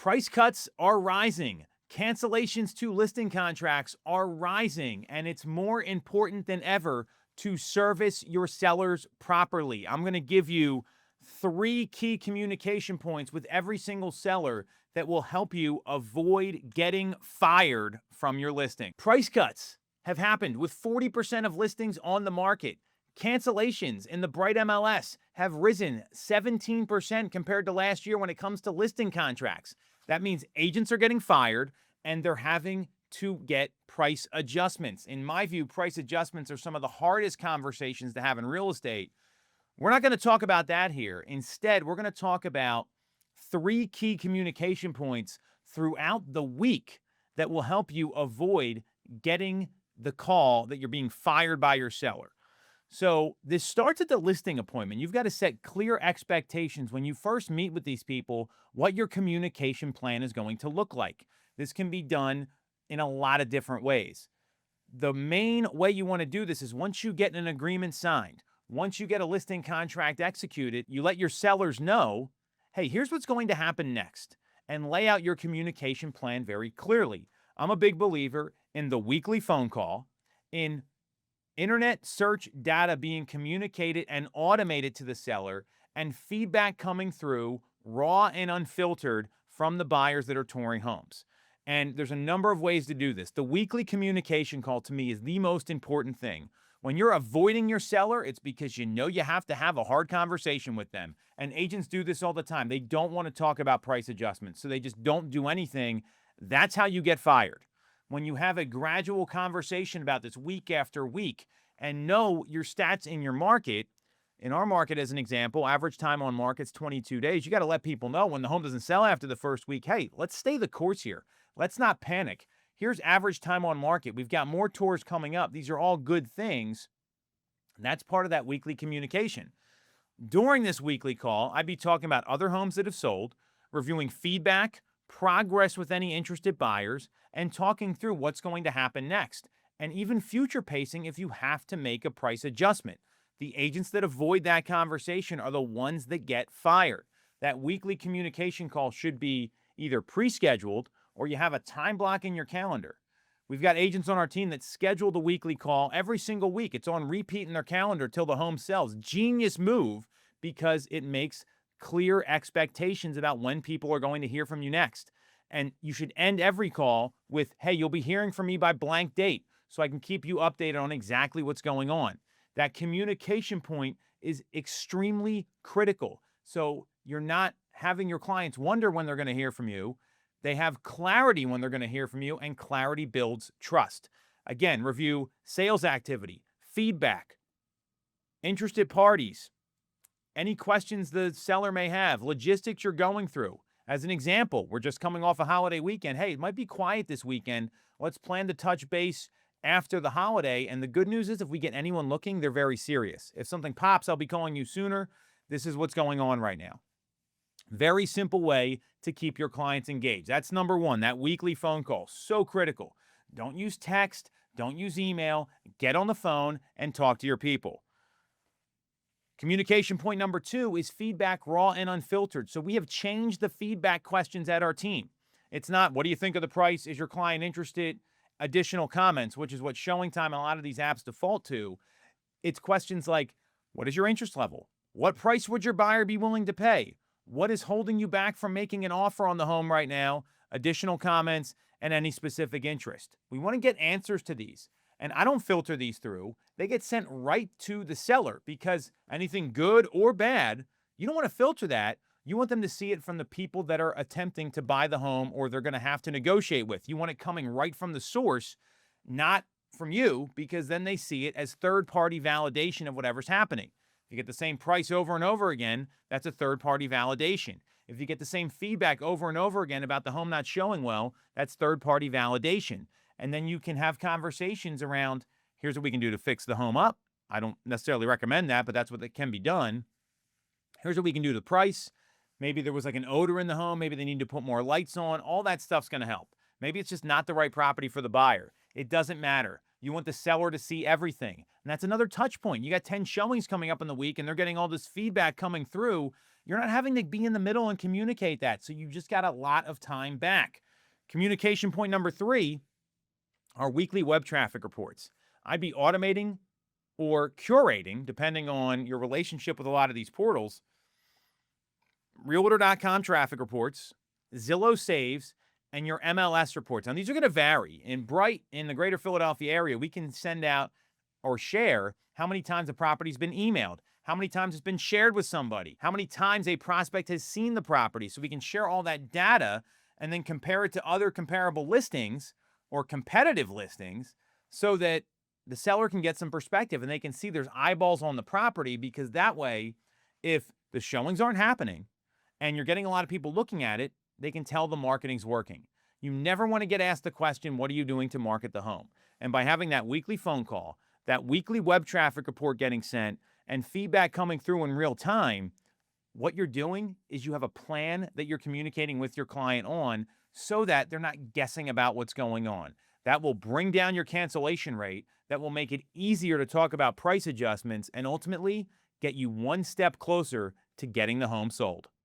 Price cuts are rising. Cancellations to listing contracts are rising, and it's more important than ever to service your sellers properly. I'm going to give you 3 key communication points with every single seller that will help you avoid getting fired from your listing. Price cuts have happened with 40% of listings on the market. Cancellations in the Bright MLS have risen 17% compared to last year when it comes to listing contracts. That means agents are getting fired and they're having to get price adjustments. In my view, price adjustments are some of the hardest conversations to have in real estate. We're not going to talk about that here. Instead, we're going to talk about 3 key communication points throughout the week that will help you avoid getting the call that you're being fired by your seller. So this starts at the listing appointment. You've got to set clear expectations when you first meet with these people, what your communication plan is going to look like. This can be done in a lot of different ways. The main way you want to do this is once you get an agreement signed, once you get a listing contract executed, you let your sellers know, hey, here's what's going to happen next, and lay out your communication plan very clearly. I'm a big believer in the weekly phone call, in internet search data being communicated and automated to the seller, and feedback coming through raw and unfiltered from the buyers that are touring homes. And there's a number of ways to do this. The weekly communication call to me is the most important thing. When you're avoiding your seller, it's because you know you have to have a hard conversation with them. And agents do this all the time. They don't want to talk about price adjustments, so they just don't do anything. That's how you get fired. When you have a gradual conversation about this week after week and know your stats in your market, in our market, as an example, average time on market's 22 days. You got to let people know when the home doesn't sell after the first week, hey, let's stay the course here. Let's not panic. Here's average time on market. We've got more tours coming up. These are all good things. And that's part of that weekly communication. During this weekly call, I'd be talking about other homes that have sold, reviewing feedback, progress with any interested buyers, and talking through what's going to happen next, and even future pacing if you have to make a price adjustment. The agents that avoid that conversation are the ones that get fired. That weekly communication call should be either pre-scheduled or you have a time block in your calendar. We've got agents on our team that schedule the weekly call every single week. It's on repeat in their calendar till the home sells. Genius move, because it makes clear expectations about when people are going to hear from you next. And you should end every call with, hey, you'll be hearing from me by blank date, so I can keep you updated on exactly what's going on. That communication point is extremely critical. So you're not having your clients wonder when they're going to hear from you. They have clarity when they're going to hear from you, and clarity builds trust. Again, review sales activity, feedback, interested parties, any questions the seller may have, logistics you're going through. As an example, we're just coming off a holiday weekend. Hey, it might be quiet this weekend. Let's plan to touch base after the holiday. And the good news is if we get anyone looking, they're very serious. If something pops, I'll be calling you sooner. This is what's going on right now. Very simple way to keep your clients engaged. That's number one, that weekly phone call. So critical. Don't use text. Don't use email. Get on the phone and talk to your people. Communication point number 2 is feedback raw and unfiltered. So we have changed the feedback questions at our team. It's not, what do you think of the price? Is your client interested? Additional comments, which is what Showing Time and a lot of these apps default to. It's questions like, what is your interest level? What price would your buyer be willing to pay? What is holding you back from making an offer on the home right now? Additional comments and any specific interest. We want to get answers to these. And I don't filter these through. They get sent right to the seller, because anything good or bad, you don't want to filter that. You want them to see it from the people that are attempting to buy the home or they're going to have to negotiate with. You want it coming right from the source, not from you, because then they see it as third-party validation of whatever's happening. If you get the same price over and over again, that's a third-party validation. If you get the same feedback over and over again about the home not showing well, that's third-party validation. And then you can have conversations around, here's what we can do to fix the home up. I don't necessarily recommend that, but that's what can be done. Here's what we can do to the price. Maybe there was like an odor in the home. Maybe they need to put more lights on. All that stuff's going to help. Maybe it's just not the right property for the buyer. It doesn't matter. You want the seller to see everything. And that's another touch point. You got 10 showings coming up in the week and they're getting all this feedback coming through. You're not having to be in the middle and communicate that. So you just got a lot of time back. Communication point number 3 are weekly web traffic reports. I'd be automating or curating, depending on your relationship with a lot of these portals, Realtor.com traffic reports, Zillow saves, and your MLS reports. Now, these are going to vary. In the greater Philadelphia area, we can send out or share how many times a property's been emailed, how many times it's been shared with somebody, how many times a prospect has seen the property. So we can share all that data and then compare it to other comparable listings or competitive listings so that the seller can get some perspective and they can see there's eyeballs on the property, because that way, if the showings aren't happening and you're getting a lot of people looking at it, they can tell the marketing's working. You never want to get asked the question, what are you doing to market the home? And by having that weekly phone call, that weekly web traffic report getting sent, and feedback coming through in real time, what you're doing is you have a plan that you're communicating with your client on so that they're not guessing about what's going on. That will bring down your cancellation rate. That will make it easier to talk about price adjustments and ultimately get you one step closer to getting the home sold.